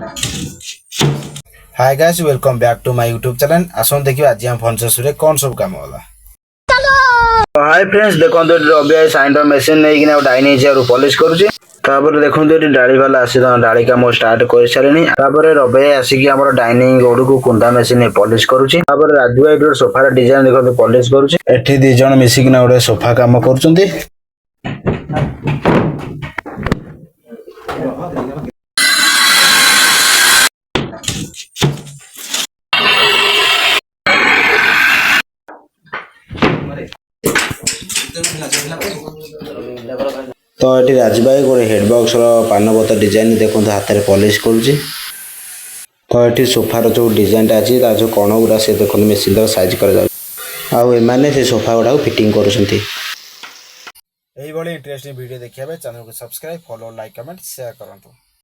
Hi guys welcome back to my YouTube channel. आसन देखिए आज हम फर्नीचर रे कौन सब काम होला। हाय फ्रेंड्स देखो रवि आई साइंडर मशीन नहीं कि डाइनिंग चेयर पॉलिश करूची। तापर देखो डाली वाला आसी डाली काम स्टार्ट कर सारे। तापर रवि आसिक हमर डाइनिंग रोड को कुंदा मशीन पॉलिश करूची। तापर राजू भाई सोफा डिजाइन देखो पॉलिश करूची। एठी दी जण मिसिक ना गोटे सोफा काम करूचंती। तो ये राजभाई गोटे हेडबक्स पान बत डिजाइन देखो हाथ में पॉलिश करुच्ची। तो ये सोफार जो डिजाइन अच्छी जो कण गुरा से देखो मेसीन साइज कर सोफा गुड़ा फिटिंग कर इंटरेस्टिंग वीडियो देखिए चैनल को subscribe follow like comment share करंतु।